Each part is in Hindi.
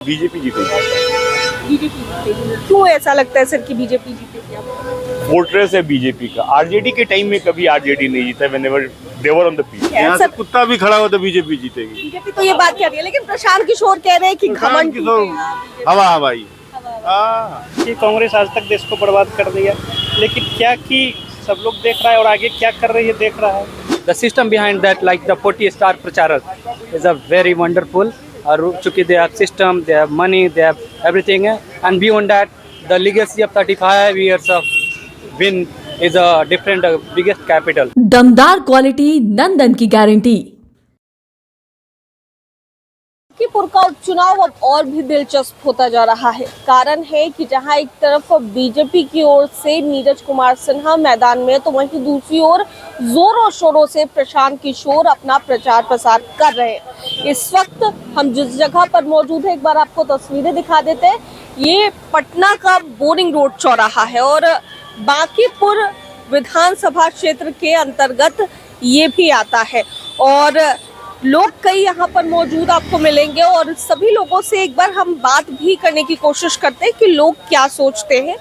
बीजेपी जीतेगी। बीजेपी जीतेगी। क्यों ऐसा लगता है सर कि बीजेपी जीतेगी आपको? फोर्ट्रेस है बीजेपी का। आरजेडी के टाइम में कभी आरजेडी नहीं जीता whenever they were on the pitch. यहाँ से कुत्ता भी खड़ा हो तो बीजेपी जीतेगी। बीजेपी तो ये बात कह रही है, लेकिन प्रशांत किशोर कह रहे हैं कि घमंड की तो हवा हवाई। कि कांग्रेस आज तक देश को बर्बाद कर दिया, लेकिन क्या कि सब लोग देख रहा है और आगे क्या कर रही है देख रहा है। The system behind that, like the 40-star Pracharak, is a very wonderful. Chunki they have system, they have money, they have everything, and beyond that, the legacy of 35 years of win is a different, biggest capital. दमदार क्वालिटी नंदन की गारंटी। बांकीपुर का उपचुनाव अब और भी दिलचस्प होता जा रहा है। कारण है कि जहां एक तरफ बीजेपी की ओर से नीरज कुमार सिन्हा मैदान में, तो वहीं दूसरी ओर जोरों शोरों से प्रशांत किशोर अपना प्रचार प्रसार कर रहे हैं। इस वक्त हम जिस जगह पर मौजूद है, एक बार आपको तस्वीरें दिखा देते हैं। ये पटना का बोरिंग रोड चौराहा है और बांकीपुर विधानसभा क्षेत्र के अंतर्गत ये भी आता है और लोग कई यहाँ पर मौजूद आपको मिलेंगे और सभी लोगों से एक बार हम बात भी करने की कोशिश करते हैं कि लोग क्या सोचते हैं।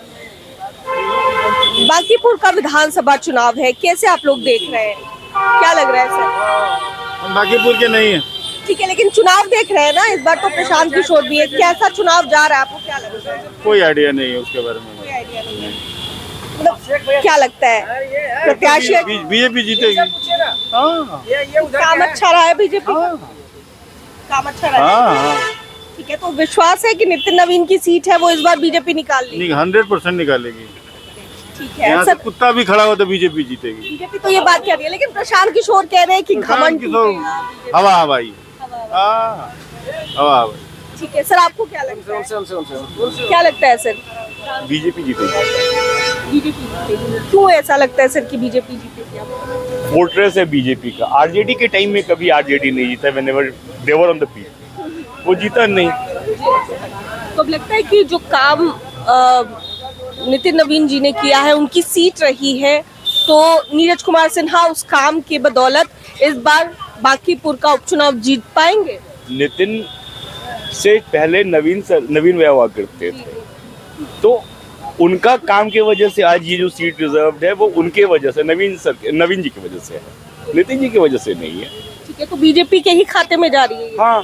बांकीपुर का विधानसभा चुनाव है, कैसे आप लोग देख रहे हैं, क्या लग रहा है सर? हम बांकीपुर के नहीं है। ठीक है, लेकिन चुनाव देख रहे हैं ना, इस बार तो प्रशांत किशोर भी है। कैसा चुनाव जा रहा है, आपको क्या लग रहा है? कोई आइडिया नहीं है उसके बारे में। कोई आइडिया नहीं है। मतलब क्या लगता है प्रत्याशी बीजेपी जीतेगी। काम अच्छा रहा है बीजेपी का? काम अच्छा रहा है। ठीक है, तो विश्वास है कि नितिन नवीन की सीट है वो इस बार बीजेपी निकाल लेगी? 100% निकालेगी। ठीक है यहाँ से सर, कुत्ता भी खड़ा हो तो बीजेपी जीतेगी। बीजेपी तो ये बात कह रही है, लेकिन प्रशांत किशोर कह रहे हैं कि घमंड की तो हवा हवाई। हवा हवाई। ठीक है सर, आपको क्या लगता है? क्या लगता है सर? बीजेपी जीतेगी। बीजेपी जीतेगी। क्यों ऐसा लगता है सर कि बीजेपी जीतेगी आपको? फोर्ट्रेस है बीजेपी का। आरजेडी के टाइम में कभी आरजेडी नहीं जीता whenever they were on the pitch. वो जीता नहीं। तो अब लगता है कि जो काम नितिन नवीन जी ने किया है, उनकी सीट रही है, तो नीरज कुमार सिन्हा उस काम के बदौलत इस बार बांकीपुर का उपचुनाव जीत पाएंगे। नितिन से पहले नवीन भैया हुआ करते थे, तो उनका काम की वजह से आज ये जो सीट रिजर्व्ड है वो उनके वजह से, नवीन जी की वजह से है, नितिन जी की वजह से नहीं है। ठीक है, तो बीजेपी के ही खाते में जा रही है। हाँ,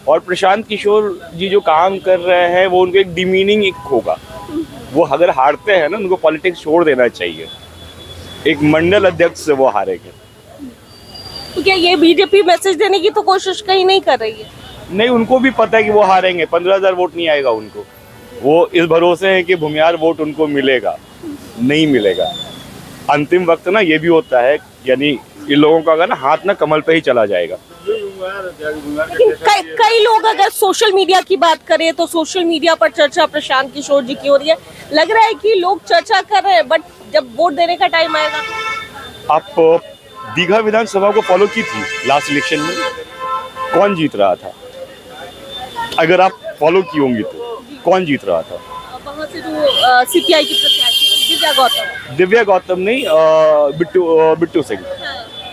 और प्रशांत किशोर जी जो काम कर रहे हैं वो उनको एक डिमीनिंग एक होगा। वो अगर हारते हैं ना, उनको पॉलिटिक्स छोड़ देना चाहिए। एक मंडल अध्यक्ष से वो हारेंगे। तो क्या ये बीजेपी मैसेज देने की तो कोशिश कहीं नहीं कर रही है? नहीं, उनको भी पता है कि वो हारेंगे। 15,000 वोट नहीं आएगा उनको। वो इस भरोसे है कि भूमियार वोट उनको मिलेगा, नहीं मिलेगा। अंतिम वक्त ना ये भी होता है, यानी इन लोगों का अगर ना हाथ ना कमल पे ही चला जाएगा। लेकिन कई लोग अगर सोशल मीडिया की बात करें तो सोशल मीडिया पर चर्चा प्रशांत किशोर जी की हो रही है। लग रहा है कि लोग चर्चा कर रहे हैं, बट जब वोट देने का टाइम आएगा। आप दीघा विधानसभा को फॉलो की थी लास्ट इलेक्शन में, कौन जीत रहा था? अगर आप फॉलो की होंगी तो कौन जीत रहा था? वहाँ से जो सीपीआई की प्रत्याशी दिव्या गौतम नहीं, बिट्टू सिंह।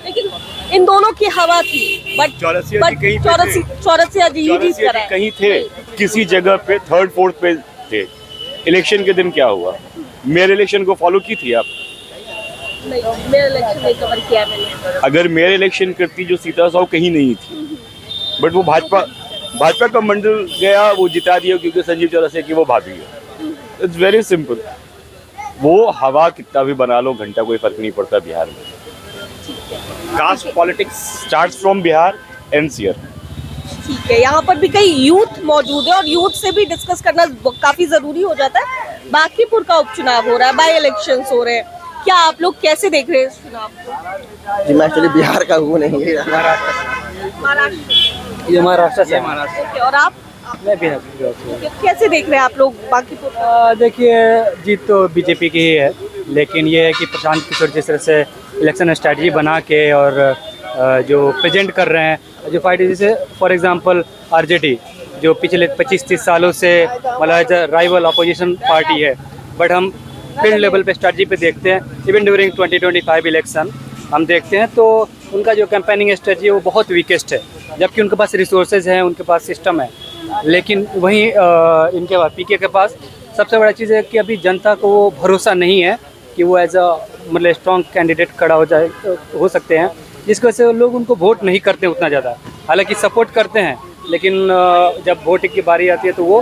लेकिन इन दोनों की हवा थी, बट चौरसिया जी कहीं कहीं थे, किसी जगह पे थर्ड फोर्थ पे थे। इलेक्शन के दिन क्या हुआ? मेयर इलेक्शन को फॉलो की थी आप? नहीं, मेरा इलेक्शन नहीं कवर किया मैंने। अगर मेयर इलेक्शन करती, जो सीता साहू कहीं नहीं थी, बट वो भाजपा का मंडल गया, वो जिता दिया क्योंकि संजीव चौरसिया की वो भाभी है। It's very simple. वो हवा कितना भी बना लो, घंटा कोई फर्क नहीं पड़ता बिहार में। Caste politics starts from Bihar ends here. ठीक है, यहाँ पर भी कई यूथ मौजूद है और यूथ से भी डिस्कस करना काफी जरूरी हो जाता है। बांकीपुर का उपचुनाव हो रहा है, बाई इलेक्शंस हो रहे हैं, क्या आप लोग कैसे देख रहे हैं इस चुनाव को? जी मैं एक्चुअली बिहार का हूँ, नहीं महाराष्ट्र। ये महाराष्ट्र से। और आप? मैं बिहार। कैसे देख रहे हैं आप लोग बांकीपुर? देखिए, जीत तो बीजेपी की ही है, लेकिन ये है कि प्रशांत किशोर जिस तरह से इलेक्शन स्ट्रैटेजी बना के और जो प्रेजेंट कर रहे हैं, जो फाइट, जैसे फॉर एग्जांपल आरजेडी जो पिछले 25-30 सालों से मतलब राइवल अपोजिशन पार्टी है, बट हम फील्ड लेवल पे स्ट्रैटेजी पे देखते हैं, इवन ड्यूरिंग 2025 इलेक्शन हम देखते हैं तो उनका जो कैंपेनिंग स्ट्रैटेजी है वो बहुत वीकेस्ट है, जबकि उनके पास रिसोर्सेज हैं, उनके पास सिस्टम है। लेकिन वहीं इनके पास पीके के पास सबसे बड़ा चीज़ है कि अभी जनता को वो भरोसा नहीं है कि वो एज अ मतलब स्ट्रॉन्ग कैंडिडेट खड़ा हो सकते हैं, जिसकी वजह से लोग उनको वोट नहीं करते उतना ज़्यादा। हालांकि सपोर्ट करते हैं, लेकिन जब वोटिंग की बारी आती है तो वो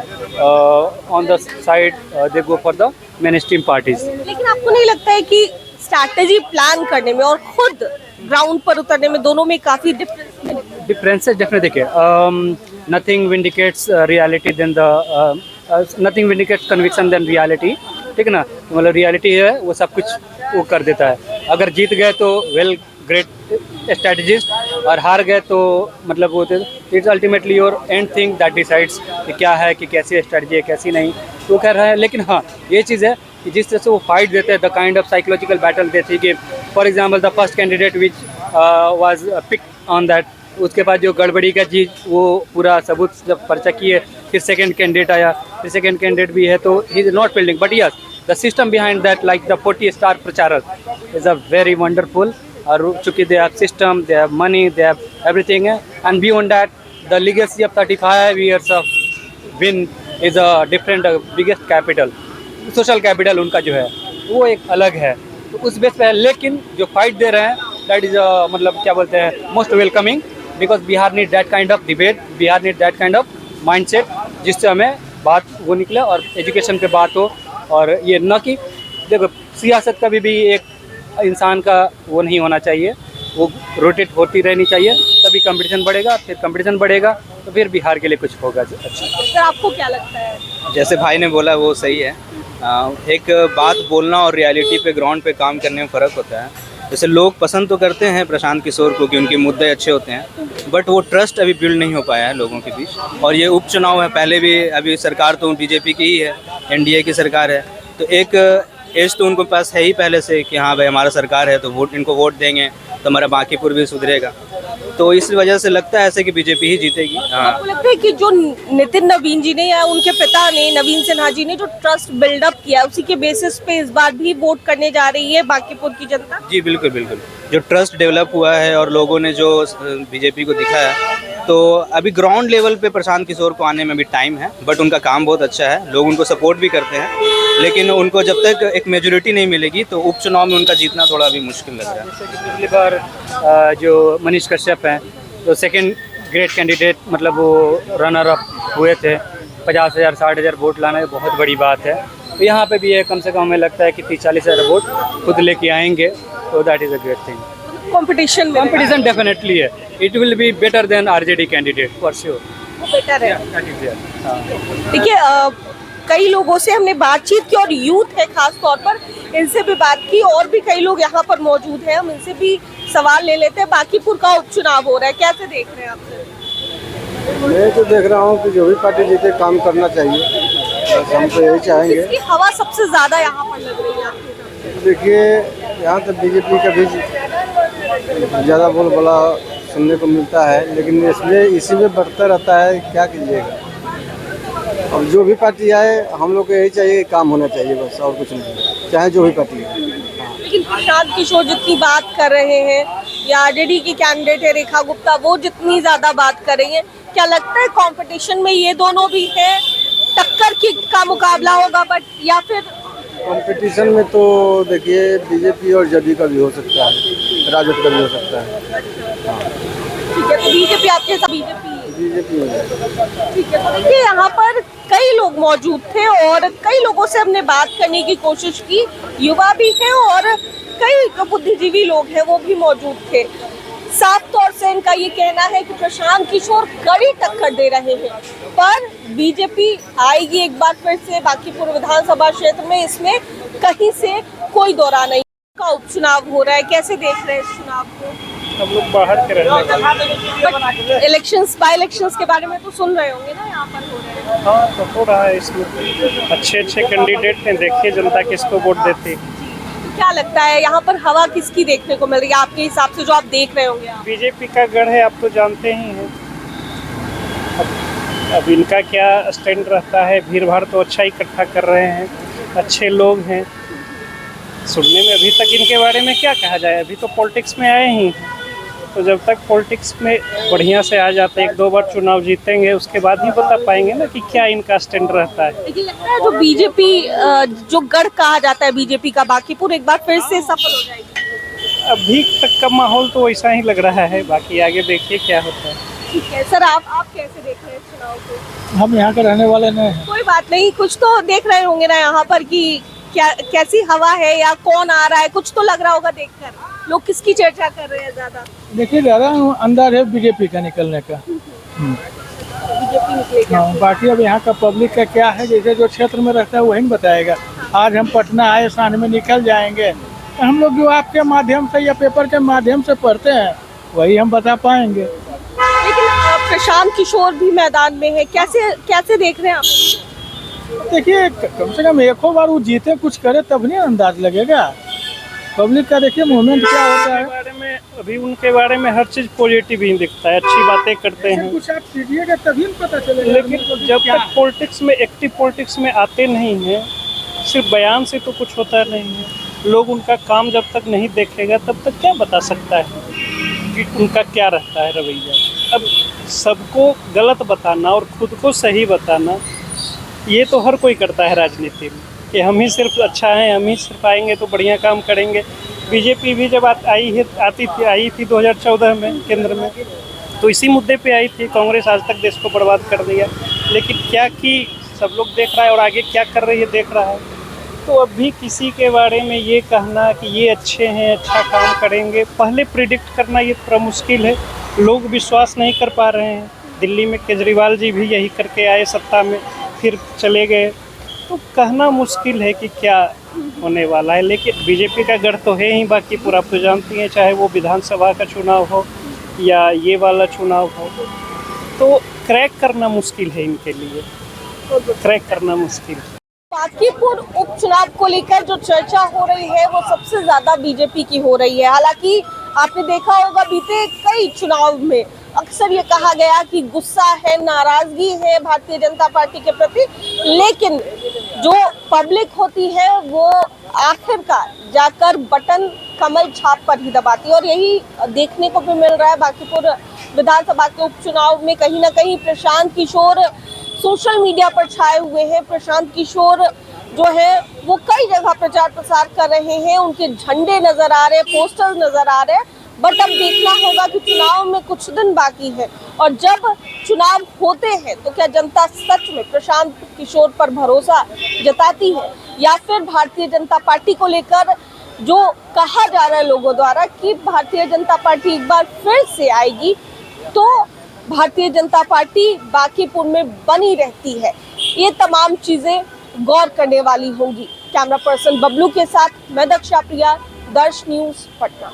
on the side they go for the main stream parties. लेकिन आपको नहीं लगता है कि स्ट्रैटेजी प्लान करने में और खुद ग्राउंड पर उतरने में दोनों में काफी डिफरेंसेस डेफिनेटली देखिए, nothing vindicates reality than the nothing vindicates conviction than reality, ठीक है ना। मतलब रियलिटी है वो सब कुछ वो कर देता है। अगर जीत गए तो वेल ग्रेट स्ट्रेटजिस्ट, और हार गए तो मतलब वो it's ultimately your and thing that decides कि क्या है, कि कैसी स्ट्रेटजी है कैसी नहीं, तो कह रहा है। लेकिन हाँ ये चीज़ है कि जिस तरह से वो फाइट देते हैं, the kind of psychological battle देते हैं कि for example the first candidate which was pick on that, उसके बाद जो गड़बड़ी का चीज़ वो पूरा सबूत जब पर्चा किए, फिर सेकंड कैंडिडेट आया, फिर सेकंड कैंडिडेट भी है, तो he is not building, but yes the system behind that like the 40 star प्रचारक इज़ अ वेरी वंडरफुल। और चूँकि they have system, they have money, they have everything है, and beyond that the legacy of 35 years of win is a different biggest capital, social capital उनका जो है वो एक अलग है, तो उस बेस पे है। लेकिन जो फाइट दे रहे हैं दैट इज़ मतलब क्या बोलते हैं most welcoming, because Bihar need that kind of debate, Bihar need that kind of mindset, जिससे हमें बात वो निकले और एजुकेशन पे बात हो। और ये न कि देखो सियासत कभी भी एक इंसान का वो नहीं होना चाहिए, वो रोटेट होती रहनी चाहिए, तभी कंपटीशन बढ़ेगा, फिर कंपटीशन बढ़ेगा तो फिर बिहार के लिए कुछ होगा। अच्छा सर आपको क्या लगता है? जैसे भाई ने बोला वो सही है। एक बात बोलना और रियलिटी पे ग्राउंड पे काम करने में फ़र्क होता है। जैसे लोग पसंद तो करते हैं प्रशांत किशोर को कि उनके मुद्दे अच्छे होते हैं, बट वो ट्रस्ट अभी बिल्ड नहीं हो पाया है लोगों के बीच। और ये उपचुनाव है, पहले भी अभी सरकार तो बीजेपी की ही है, एनडीए की सरकार है, तो एक एज तो उनको पास है ही पहले से कि हाँ भाई हमारा सरकार है तो वोट इनको वोट देंगे तो हमारा बांकीपुर भी सुधरेगा। तो इस वजह से लगता है ऐसे कि बीजेपी ही जीतेगी। हाँ, आपको लगता है कि जो नितिन नवीन जी ने या उनके पिता ने नवीन सिन्हा जी ने जो ट्रस्ट बिल्डअप किया उसी के बेसिस पे इस बार भी वोट करने जा रही है बांकीपुर की जनता? जी बिल्कुल बिल्कुल, जो ट्रस्ट डेवलप हुआ है और लोगों ने जो बीजेपी को दिखाया, तो अभी ग्राउंड लेवल पे प्रशांत किशोर को आने में भी टाइम है, बट उनका काम बहुत अच्छा है, लोग उनको सपोर्ट भी करते हैं। लेकिन उनको जब तक एक मेजोरिटी नहीं मिलेगी तो उपचुनाव में उनका जीतना थोड़ा भी मुश्किल लग रहा है। जैसे कि पिछली बार जो मनीष कश्यप हैं तो सेकंड ग्रेट कैंडिडेट मतलब वो रनर अप हुए थे, 50,000 60,000 वोट लाना बहुत बड़ी बात है। तो यहाँ पे भी है, कम से कम हमें लगता है कि 30-40,000 वोट खुद लेके आएंगे, तो that is a great thing. Competition definitely है, it will be better than RJD candidate for sure. Better है। देखिए कई लोगों से हमने बातचीत की और यूथ है खास तौर पर, इनसे भी बात की, और भी कई लोग यहाँ पर मौजूद हैं, हम इनसे भी सवाल ले लेते हैं। बांकीपुर का उपचुनाव हो रहा है, कैसे देख रहे हैं आप? मैं तो देख रहा हूँ कि जो भी पार्टी जीते काम करना चाहिए, बस हम तो यही चाहेंगे। किसकी हवा सबसे ज्यादा यहाँ पर लग रही है आपके? देखिए यहाँ तो बीजेपी का भी ज़्यादा बोलबाला सुनने को मिलता है, लेकिन इसमें इसी में बढ़ता रहता है, क्या कीजिएगा। अब जो भी पार्टी आए हम लोग को यही चाहिए, काम होना चाहिए बस, और कुछ नहीं, चाहे जो भी पार्टी है। लेकिन प्रशांत किशोर जितनी बात कर रहे हैं या आरजेडी की कैंडिडेट है रेखा गुप्ता, वो जितनी ज्यादा बात कर रही है, क्या लगता है कंपटीशन में ये दोनों भी है, टक्कर की का मुकाबला होगा? बट या फिर कंपटीशन में तो देखिए बीजेपी और जदयू का भी हो सकता है, राजद का भी हो सकता है। ठीक है, तो बीजेपी आपके साथ बीजेपी बीजेपी हो जाए। ठीक है। तो देखिए यहाँ पर कई लोग मौजूद थे और कई लोगों से हमने बात करने की कोशिश की, युवा भी हैं और कई जो बुद्धिजीवी लोग हैं वो भी मौजूद थे। साफ तौर से इनका ये कहना है कि प्रशांत किशोर कड़ी टक्कर दे रहे हैं, पर बीजेपी आएगी एक बार फिर से बांकीपुर विधानसभा क्षेत्र में, इसमें कहीं से कोई दौरा नहीं। का उपचुनाव हो रहा है, कैसे देख रहे हैं इस चुनाव को? हम लोग बाहर के रहने वाले। इलेक्शंस बाय इलेक्शंस के बारे में तो सुन रहे होंगे ना, यहाँ पर हो रहे हैं। हाँ तो हो रहा है, इसमें अच्छे कैंडिडेट हैं, देखिए जनता किसको वोट देती है। क्या लगता है यहाँ पर हवा किसकी देखने को मिल रही है आपके हिसाब से, जो आप देख रहे होंगे? बीजेपी का गढ़ है, आप तो जानते ही हैं। अब इनका क्या स्टैंड रहता है, भीड़ भाड़ तो अच्छा इकट्ठा कर रहे हैं, अच्छे लोग हैं। सुनने में अभी तक इनके बारे में क्या कहा जाए, अभी तो पॉलिटिक्स में आए ही, तो जब तक पॉलिटिक्स में बढ़िया से आ जाते, एक दो बार चुनाव जीतेंगे, उसके बाद ही बता पाएंगे ना कि क्या इनका स्टैंड रहता है। लेकिन लगता है जो बीजेपी जो गढ़ कहा जाता है बीजेपी का बांकीपुर, एक बार फिर से सफल हो जाएगी। अभी तक का माहौल तो वैसा ही लग रहा है, बाकी आगे देखिए क्या होता है। ठीक है सर, आप कैसे देख रहे हैं चुनाव को? हम यहाँ के रहने वाले नहीं हैं। कोई बात नहीं, कुछ तो देख रहे होंगे ना यहाँ पर कि क्या कैसी हवा है या कौन आ रहा है, कुछ तो लग रहा होगा देखकर। लोग किसकी चर्चा कर रहे हैं ज्यादा? देखिए ज़्यादा अंदर है बीजेपी का निकलने का। बीजेपी निकलेगी। हाँ, बाकी अब यहाँ का पब्लिक का क्या है, जैसे जो क्षेत्र में रहता है वही न बताएगा। आज हम पटना आए, शान में निकल जाएंगे, हम लोग जो आपके माध्यम से या पेपर के माध्यम से पढ़ते हैं वही हम बता पाएंगे। लेकिन प्रशांत किशोर भी मैदान में है, कैसे देख रहे हैं आप? देखिए कम से कम एक बार वो जीते, कुछ करे तब नहीं अंदाज लगेगा। पब्लिक का देखिए मूवमेंट क्या होता है। बारे में अभी उनके बारे में हर चीज पॉजिटिव ही दिखता है, अच्छी बातें करते हैं। कुछ आप कीजिएगा तभी न पता चलेगा। लेकिन जब तक पॉलिटिक्स में, एक्टिव पॉलिटिक्स में आते नहीं हैं, सिर्फ बयान से तो कुछ होता नहीं है। लोग उनका काम जब तक नहीं देखेगा तब तक क्या बता सकता है कि उनका क्या रहता है रवैया। अब सबको गलत बताना और खुद को सही बताना, ये तो हर कोई करता है राजनीति में, कि हम ही सिर्फ अच्छा हैं, हम ही सिर्फ आएंगे तो बढ़िया काम करेंगे। बीजेपी भी जब आई थी 2014 में केंद्र में, तो इसी मुद्दे पे आई थी। कांग्रेस आज तक देश को बर्बाद कर दिया, लेकिन क्या कि सब लोग देख रहा है और आगे क्या कर रही है देख रहा है। तो अभी किसी के बारे में ये कहना कि ये अच्छे हैं, अच्छा काम करेंगे, पहले प्रिडिक्ट करना ये थोड़ा मुश्किल है। लोग विश्वास नहीं कर पा रहे हैं। दिल्ली में केजरीवाल जी भी यही करके आए सत्ता में, फिर चले गए, तो कहना मुश्किल है कि क्या होने वाला है। लेकिन बीजेपी का गढ़ तो है ही बांकीपुर, आप तो जानती हैं, चाहे वो विधानसभा का चुनाव हो या ये वाला चुनाव हो, तो क्रैक करना मुश्किल है इनके लिए, क्रैक करना मुश्किल है। बांकीपुर उपचुनाव को लेकर जो चर्चा हो रही है वो सबसे ज्यादा बीजेपी की हो रही है। हालांकि आपने देखा होगा बीते कई चुनाव में अक्सर ये कहा गया कि गुस्सा है, नाराजगी है भारतीय जनता पार्टी के प्रति, लेकिन जो पब्लिक होती है वो आखिरकार जाकर बटन कमल छाप पर ही दबाती है। और यही देखने को भी मिल रहा है बांकीपुर विधानसभा के उपचुनाव में। कहीं ना कहीं प्रशांत किशोर सोशल मीडिया पर छाए हुए हैं। प्रशांत किशोर जो है वो कई जगह प्रचार प्रसार कर रहे हैं, उनके झंडे नजर आ रहे, पोस्टर्स नजर आ रहे। बट अब देखना होगा कि चुनाव में कुछ दिन बाकी है, और जब चुनाव होते हैं तो क्या जनता सच में प्रशांत किशोर पर भरोसा जताती है, या फिर भारतीय जनता पार्टी को लेकर जो कहा जा रहा है लोगों द्वारा कि भारतीय जनता पार्टी एक बार फिर से आएगी, तो भारतीय जनता पार्टी बांकीपुर में बनी रहती है। ये तमाम चीजें गौर करने वाली होंगी। कैमरा पर्सन बबलू के साथ मैं दक्षा प्रिया, दर्श न्यूज पटना।